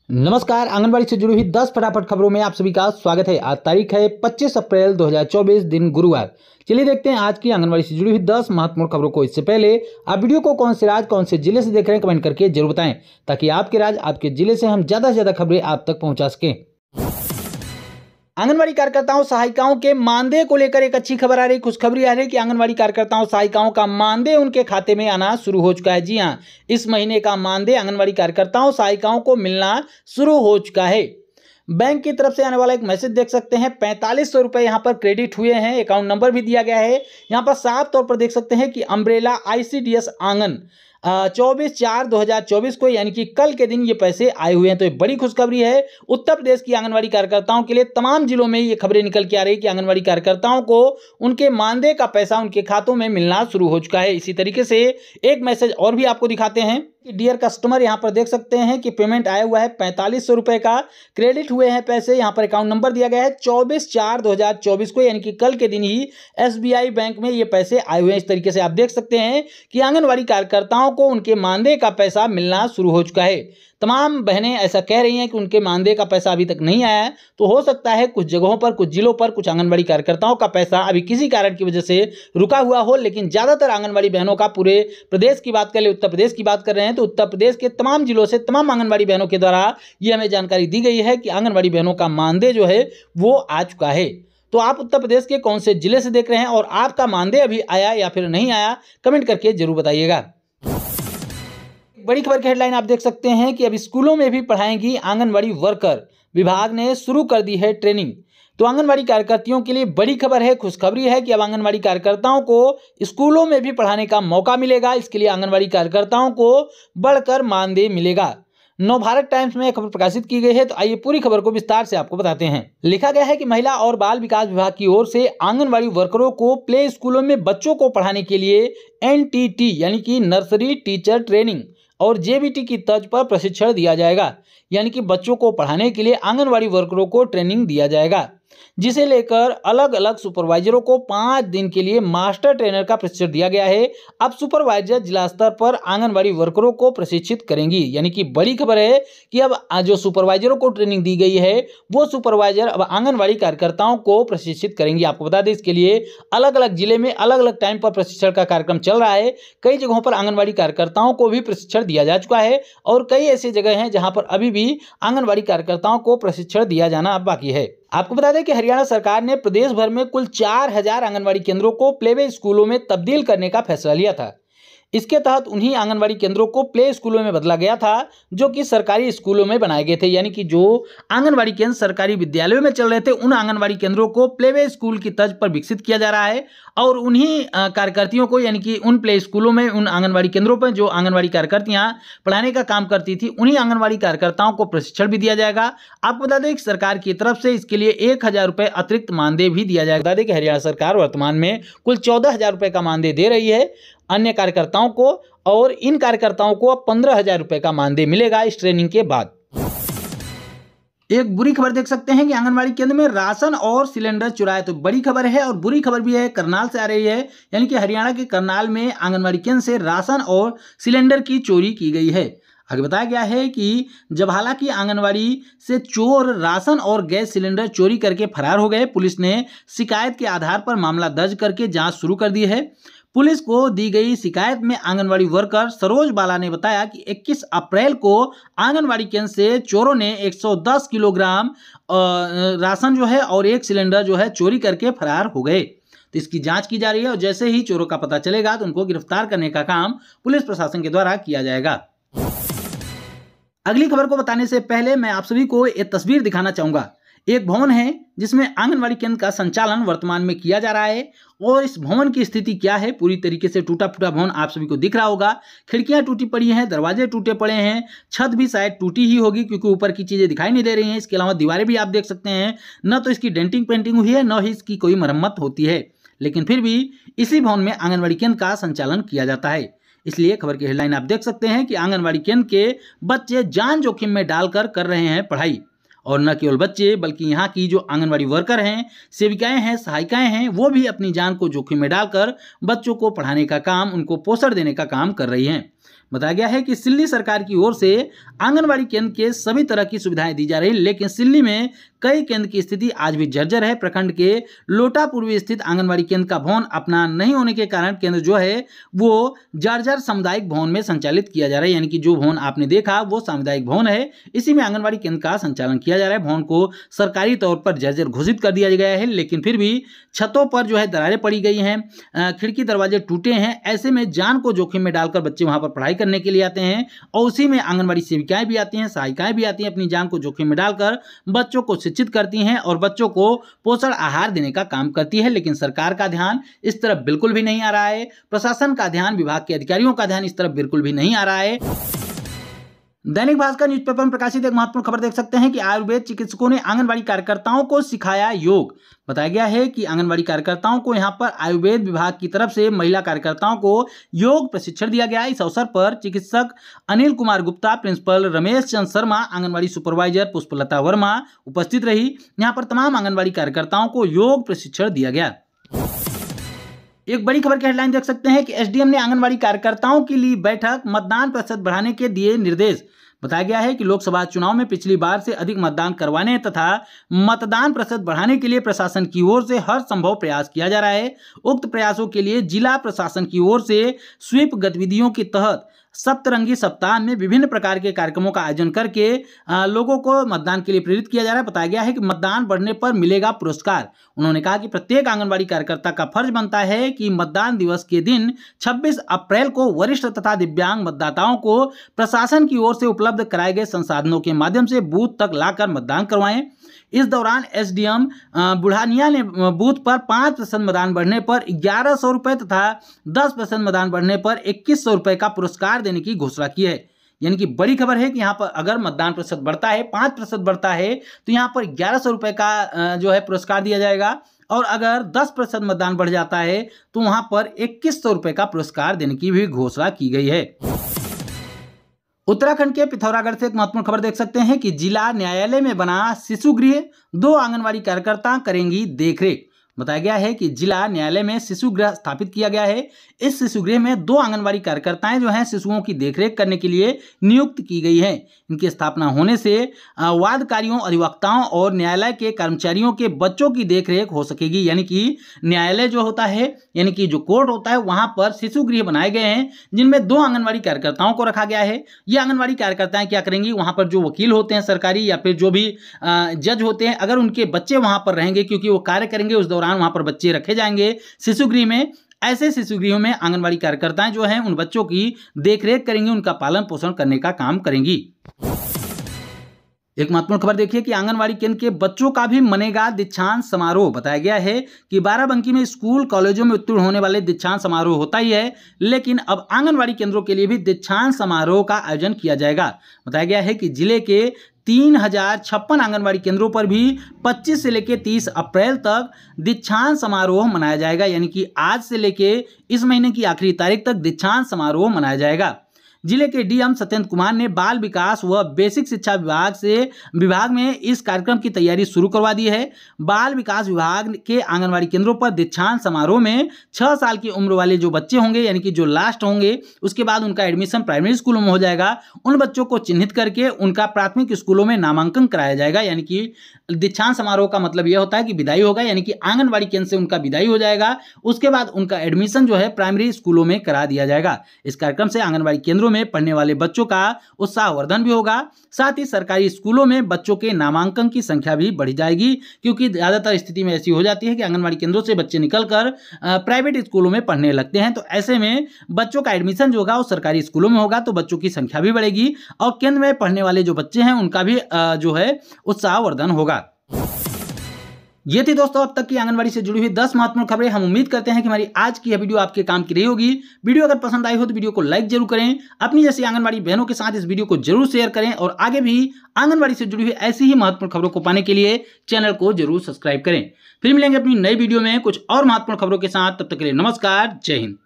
नमस्कार। आंगनबाड़ी से जुड़ी हुई 10 फटाफट खबरों में आप सभी का स्वागत है। आज तारीख है 25 अप्रैल 2024, दिन गुरुवार। चलिए देखते हैं आज की आंगनबाड़ी से जुड़ी हुई 10 महत्वपूर्ण खबरों को। इससे पहले आप वीडियो को कौन से राज्य कौन से जिले से देख रहे हैं कमेंट करके जरूर बताएं, ताकि आपके राज्य आपके जिले से हम ज्यादा से ज्यादा खबरें आप तक पहुंचा सकें। आंगनबाड़ी कार्यकर्ताओं सहायिकाओं के मानदेय को लेकर एक अच्छी खबर आ रही, खुशखबरी आ रही कि आंगनबाड़ी कार्यकर्ताओं सहायिकाओं का मानदेय उनके खाते में आना शुरू हो चुका है। जी हां, इस महीने का मानदेय आंगनबाड़ी कार्यकर्ताओं सहायिकाओं को मिलना शुरू हो चुका है। बैंक की तरफ से आने वाला एक मैसेज देख सकते हैं। 4500 रुपये यहाँ पर क्रेडिट हुए हैं। अकाउंट नंबर भी दिया गया है। यहाँ पर साफ तौर पर देख सकते हैं कि अम्ब्रेला ICDS आंगन 24/4/2024 को यानी कि कल के दिन ये पैसे आए हुए हैं। तो ये बड़ी खुशखबरी है उत्तर प्रदेश की आंगनबाड़ी कार्यकर्ताओं के लिए। तमाम जिलों में ये खबरें निकल के आ रही कि आंगनबाड़ी कार्यकर्ताओं को उनके मानदेय का पैसा उनके खातों में मिलना शुरू हो चुका है। इसी तरीके से एक मैसेज और भी आपको दिखाते हैं कि डियर कस्टमर, यहाँ पर देख सकते हैं कि पेमेंट आया हुआ है 4500 रुपये का, क्रेडिट हुए हैं पैसे। यहाँ पर अकाउंट नंबर दिया गया है 24/4/2024 को यानी कि कल के दिन ही SBI बैंक में ये पैसे आए हुए हैं। इस तरीके से आप देख सकते हैं कि आंगनबाड़ी कार्यकर्ताओं को उनके मानदेय का पैसा मिलना शुरू हो चुका है। तमाम बहनें ऐसा कह रही हैं कि उनके मानदेय का पैसा अभी तक नहीं आया है। तो हो सकता है कुछ जगहों पर, कुछ जिलों पर कुछ आंगनबाड़ी कार्यकर्ताओं का पैसा अभी किसी कारण की वजह से रुका हुआ हो, लेकिन ज़्यादातर आंगनबाड़ी बहनों का, पूरे प्रदेश की बात कर ले, उत्तर प्रदेश की बात कर रहे हैं तो उत्तर प्रदेश के तमाम जिलों से तमाम आंगनबाड़ी बहनों के द्वारा ये हमें जानकारी दी गई है कि आंगनबाड़ी बहनों का मानदेय जो है वो आ चुका है। तो आप उत्तर प्रदेश के कौन से जिले से देख रहे हैं और आपका मानदेय अभी आया या फिर नहीं आया, कमेंट करके जरूर बताइएगा। बड़ी खबर की हेडलाइन आप देख सकते हैं कि अब स्कूलों में भी पढ़ाएंगी आंगनबाड़ी वर्कर। विभाग ने शुरू कर दी है ट्रेनिंग। तो आंगनबाड़ी कार्यकर्तियों के लिए बड़ी खबर है, खुशखबरी है कि अब आंगनबाड़ी कार्यकर्ताओं को स्कूलों में भी पढ़ाने का मौका मिलेगा। इसके लिए आंगनबाड़ी कार्यकर्ताओं को बढ़कर मानदेय मिलेगा। नवभारत टाइम्स में खबर प्रकाशित की गई है। तो आइए पूरी खबर को विस्तार से आपको बताते हैं। लिखा गया है कि महिला और बाल विकास विभाग की ओर से आंगनबाड़ी वर्करों को प्ले स्कूलों में बच्चों को पढ़ाने के लिए NTT यानी कि नर्सरी टीचर ट्रेनिंग और JBT की तर्ज पर प्रशिक्षण दिया जाएगा। यानी कि बच्चों को पढ़ाने के लिए आंगनबाड़ी वर्करों को ट्रेनिंग दिया जाएगा, जिसे लेकर अलग अलग सुपरवाइजरों को 5 दिन के लिए मास्टर ट्रेनर का प्रशिक्षण दिया गया है। अब सुपरवाइजर जिला स्तर पर आंगनबाड़ी वर्करों को प्रशिक्षित करेंगी। यानी कि बड़ी खबर है कि अब जो सुपरवाइजरों को ट्रेनिंग दी गई है वो सुपरवाइजर अब आंगनबाड़ी कार्यकर्ताओं को प्रशिक्षित करेंगी। आपको बता दें, इसके लिए अलग अलग जिले में अलग अलग टाइम पर प्रशिक्षण का कार्यक्रम चल रहा है। कई जगहों पर आंगनबाड़ी कार्यकर्ताओं को भी प्रशिक्षण दिया जा चुका है और कई ऐसी जगह हैं जहां पर अभी भी आंगनबाड़ी कार्यकर्ताओं को प्रशिक्षण दिया जाना बाकी है। आपको बता दें कि हरियाणा सरकार ने प्रदेश भर में कुल 4000 आंगनबाड़ी केंद्रों को प्ले स्कूलों में तब्दील करने का फैसला लिया था। इसके तहत उन्हीं आंगनबाड़ी केंद्रों को प्ले स्कूलों में बदला गया था जो कि सरकारी स्कूलों में बनाए गए थे। यानी कि जो आंगनबाड़ी केंद्र सरकारी विद्यालयों में चल रहे थे, उन आंगनबाड़ी केंद्रों को प्ले स्कूल की तर्ज पर विकसित किया जा रहा है और उन्हीं कार्यकर्तियों को, यानी कि उन प्ले स्कूलों में, उन आंगनबाड़ी केंद्रों पर जो आंगनबाड़ी कार्यकर्तियां पढ़ाने का काम करती थी, उन्हीं आंगनबाड़ी कार्यकर्ताओं को प्रशिक्षण भी दिया जाएगा। आपको बता दें कि सरकार की तरफ से इसके लिए 1000 रुपये अतिरिक्त मानदेय भी दिया जाएगा। बता दें कि हरियाणा सरकार वर्तमान में कुल 14000 रुपये का मानदेय दे रही है अन्य कार्यकर्ताओं को, और इन कार्यकर्ताओं को अब 15000 रुपये का मानदेय मिलेगा इस ट्रेनिंग के बाद। एक बुरी खबर देख सकते हैं कि आंगनबाड़ी केंद्र में राशन और सिलेंडर चुराए। तो बड़ी खबर है और बुरी खबर भी है, करनाल से आ रही है। यानी कि हरियाणा के करनाल में आंगनबाड़ी केंद्र से राशन और सिलेंडर की चोरी की गई है। आगे बताया गया है कि जब हालांकि आंगनबाड़ी से चोर राशन और गैस सिलेंडर चोरी करके फरार हो गए, पुलिस ने शिकायत के आधार पर मामला दर्ज करके जांच शुरू कर दी है। पुलिस को दी गई शिकायत में आंगनबाड़ी वर्कर सरोज बाला ने बताया कि 21 अप्रैल को आंगनबाड़ी केंद्र से चोरों ने 110 किलोग्राम राशन जो है और 1 सिलेंडर जो है चोरी करके फरार हो गए। तो इसकी जांच की जा रही है और जैसे ही चोरों का पता चलेगा तो उनको गिरफ्तार करने का काम पुलिस प्रशासन के द्वारा किया जाएगा। अगली खबर को बताने से पहले मैं आप सभी को एक तस्वीर दिखाना चाहूंगा। एक भवन है जिसमें आंगनबाड़ी केंद्र का संचालन वर्तमान में किया जा रहा है और इस भवन की स्थिति क्या है, पूरी तरीके से टूटा फूटा भवन आप सभी को दिख रहा होगा। खिड़कियां टूटी पड़ी हैं, दरवाजे टूटे पड़े हैं, छत भी शायद टूटी ही होगी क्योंकि ऊपर की चीजें दिखाई नहीं दे रही हैं। इसके अलावा दीवारें भी आप देख सकते हैं, न तो इसकी डेंटिंग पेंटिंग हुई है, न ही इसकी कोई मरम्मत होती है, लेकिन फिर भी इसी भवन में आंगनबाड़ी केंद्र का संचालन किया जाता है। इसलिए खबर की हेडलाइन आप देख सकते हैं कि आंगनबाड़ी केंद्र के बच्चे जान जोखिम में डालकर कर रहे हैं पढ़ाई। और न केवल बच्चे बल्कि यहाँ की जो आंगनबाड़ी वर्कर हैं, सेविकाएं हैं, सहायिकाएं हैं, वो भी अपनी जान को जोखिम में डालकर बच्चों को पढ़ाने का काम, उनको पोषण देने का काम कर रही हैं। बताया गया है कि सिल्ली सरकार की ओर से आंगनबाड़ी केंद्र के सभी तरह की सुविधाएं दी जा रही, लेकिन सिल्ली में कई केंद्र की स्थिति आज भी जर्जर है। प्रखंड के लोटा पूर्वी स्थित आंगनबाड़ी केंद्र का भवन अपना नहीं होने के कारण केंद्र जो है वो जर्जर सामुदायिक भवन में संचालित किया जा रहा है, यानी कि जो भवन आपने देखा वो सामुदायिक भवन है, इसी में आंगनबाड़ी केंद्र का संचालन किया जा रहा है। भवन को सरकारी तौर पर जर्जर घोषित कर दिया गया है, लेकिन फिर भी छतों पर जो है दरारें पड़ी गई हैं, खिड़की दरवाजे टूटे हैं। ऐसे में जान को जोखिम में डालकर बच्चे वहां पर पढ़ाई करने के लिए आते हैं और उसी में आंगनबाड़ी सेविकाएं भी आती हैं, सहायिकाएं भी आती हैं, अपनी जान को जोखिम में डालकर बच्चों को शिक्षित करती हैं और बच्चों को पोषण आहार देने का काम करती है। लेकिन सरकार का ध्यान इस तरफ बिल्कुल भी नहीं आ रहा है, प्रशासन का ध्यान, विभाग के अधिकारियों का ध्यान इस तरफ बिल्कुल भी नहीं आ रहा है। दैनिक भास्कर न्यूज़पेपर में प्रकाशित एक महत्वपूर्ण खबर देख सकते हैं कि आयुर्वेद चिकित्सकों ने आंगनबाड़ी कार्यकर्ताओं को सिखाया योग। बताया गया है कि आंगनबाड़ी कार्यकर्ताओं को यहां पर आयुर्वेद विभाग की तरफ से महिला कार्यकर्ताओं को योग प्रशिक्षण दिया गया। इस अवसर पर चिकित्सक अनिल कुमार गुप्ता, प्रिंसिपल रमेश चंद्र शर्मा, आंगनबाड़ी सुपरवाइजर पुष्पलता वर्मा उपस्थित रही। यहाँ पर तमाम आंगनबाड़ी कार्यकर्ताओं को योग प्रशिक्षण दिया गया। एक बड़ी खबर की हेडलाइन देख सकते हैं कि एसडीएम ने आंगनबाड़ी कार्यकर्ताओं की ली बैठक, मतदान प्रतिशत बढ़ाने के दिए निर्देश। बताया गया है कि लोकसभा चुनाव में पिछली बार से अधिक मतदान करवाने तथा मतदान प्रतिशत बढ़ाने के लिए प्रशासन की ओर से हर संभव प्रयास किया जा रहा है। उक्त प्रयासों के लिए जिला प्रशासन की ओर से स्वीप गतिविधियों के तहत सप्तरंगी सप्ताह में विभिन्न प्रकार के कार्यक्रमों का आयोजन करके लोगों को मतदान के लिए प्रेरित किया जा रहा है। बताया गया है कि मतदान बढ़ने पर मिलेगा पुरस्कार। उन्होंने कहा कि प्रत्येक आंगनबाड़ी कार्यकर्ता का फर्ज बनता है कि मतदान दिवस के दिन 26 अप्रैल को वरिष्ठ तथा दिव्यांग मतदाताओं को प्रशासन की ओर से उपलब्ध कराए गए संसाधनों के माध्यम से बूथ तक लाकर मतदान करवाएं। इस दौरान एसडीएम बुढ़ानिया ने बूथ पर 5% मतदान बढ़ने पर 1100 रुपये तथा 10% मतदान बढ़ने पर 2100 रुपये का पुरस्कार देने की घोषणा की है। यानी कि बड़ी खबर है कि यहाँ पर अगर मतदान प्रतिशत बढ़ता है, 5% बढ़ता है, तो यहाँ पर 1100 रुपये का जो है पुरस्कार दिया जाएगा और अगर 10% मतदान बढ़ जाता है तो वहाँ पर 2100 रुपये का पुरस्कार देने की भी घोषणा की गई है। उत्तराखंड के पिथौरागढ़ से एक महत्वपूर्ण खबर देख सकते हैं कि जिला न्यायालय में बना शिशु गृह, 2 आंगनबाड़ी कार्यकर्ता करेंगी देखरेख। बताया गया है कि जिला न्यायालय में शिशु गृह स्थापित किया गया है। इस शिशु गृह में 2 आंगनबाड़ी कार्यकर्ताएं जो हैं शिशुओं की देखरेख करने के लिए नियुक्त की गई हैं। इनकी स्थापना होने से वादकारियों, अधिवक्ताओं और न्यायालय के कर्मचारियों के बच्चों की देखरेख हो सकेगी। यानी कि न्यायालय जो होता है, यानी कि जो कोर्ट होता है, वहां पर शिशु गृह बनाए गए हैं जिनमें 2 आंगनबाड़ी कार्यकर्ताओं को रखा गया है। ये आंगनबाड़ी कार्यकर्ताएं क्या करेंगी, वहां पर जो वकील होते हैं सरकारी या फिर जो भी जज होते हैं, अगर उनके बच्चे वहां पर रहेंगे, क्योंकि वो कार्य करेंगे, उस दौरान वहां पर बच्चे रखे जाएंगे शिशु गृह में। ऐसे शिशु गृहों में आंगनबाड़ी कार्यकर्ताएं जो हैं उन बच्चों की देखरेख करेंगी, उनका पालन पोषण करने का काम करेंगी। एक महत्वपूर्ण खबर देखिए कि आंगनबाड़ी केंद्र के बच्चों का भी मनेगा दीक्षांत समारोह। बताया गया है कि बाराबंकी में स्कूल कॉलेजों में उत्तीर्ण होने वाले दीक्षांत समारोह होता ही है, लेकिन अब आंगनबाड़ी केंद्रों के लिए भी दीक्षांत समारोह का आयोजन किया जाएगा। बताया गया है कि जिले के 3056 आंगनबाड़ी केंद्रों पर भी 25 से लेकर 30 अप्रैल तक दीक्षांत समारोह मनाया जाएगा। यानी कि आज से लेकर इस महीने की आखिरी तारीख तक दीक्षांत समारोह मनाया जाएगा। जिले के डीएम सत्येंद्र कुमार ने बाल विकास व बेसिक शिक्षा विभाग में इस कार्यक्रम की तैयारी शुरू करवा दी है। बाल विकास विभाग के आंगनबाड़ी केंद्रों पर दीक्षांत समारोह में 6 साल की उम्र वाले जो बच्चे होंगे, यानी कि जो लास्ट होंगे, उसके बाद उनका एडमिशन प्राइमरी स्कूलों में हो जाएगा। उन बच्चों को चिन्हित करके उनका प्राथमिक स्कूलों में नामांकन कराया जाएगा। यानी कि दीक्षांत समारोह का मतलब यह होता है कि विदाई होगा, यानी कि आंगनबाड़ी केंद्र से उनका विदाई हो जाएगा, उसके बाद उनका एडमिशन जो है प्राइमरी स्कूलों में करा दिया जाएगा। इस कार्यक्रम से आंगनबाड़ी केंद्रों में पढ़ने वाले बच्चों का उत्साहवर्धन भी होगा, साथ ही सरकारी स्कूलों में बच्चों के नामांकन की संख्या भी बढ़ जाएगी, क्योंकि ज्यादातर स्थिति में ऐसी हो जाती है कि आंगनबाड़ी केंद्रों से बच्चे निकलकर प्राइवेट स्कूलों में पढ़ने लगते हैं। तो ऐसे में बच्चों का एडमिशन जो होगा वो सरकारी स्कूलों में होगा, तो बच्चों की संख्या भी बढ़ेगी और केंद्र में पढ़ने वाले जो बच्चे हैं उनका भी जो है उत्साहवर्धन होगा। ये थी दोस्तों अब तक की आंगनबाड़ी से जुड़ी हुई 10 महत्वपूर्ण खबरें। हम उम्मीद करते हैं कि हमारी आज की यह वीडियो आपके काम की रही होगी। वीडियो अगर पसंद आई हो तो वीडियो को लाइक जरूर करें, अपनी जैसी आंगनबाड़ी बहनों के साथ इस वीडियो को जरूर शेयर करें और आगे भी आंगनबाड़ी से जुड़ी हुई ऐसी ही महत्वपूर्ण खबरों को पाने के लिए चैनल को जरूर सब्सक्राइब करें। फिर मिलेंगे अपनी नई वीडियो में कुछ और महत्वपूर्ण खबरों के साथ। तब तक के लिए नमस्कार, जय हिंद।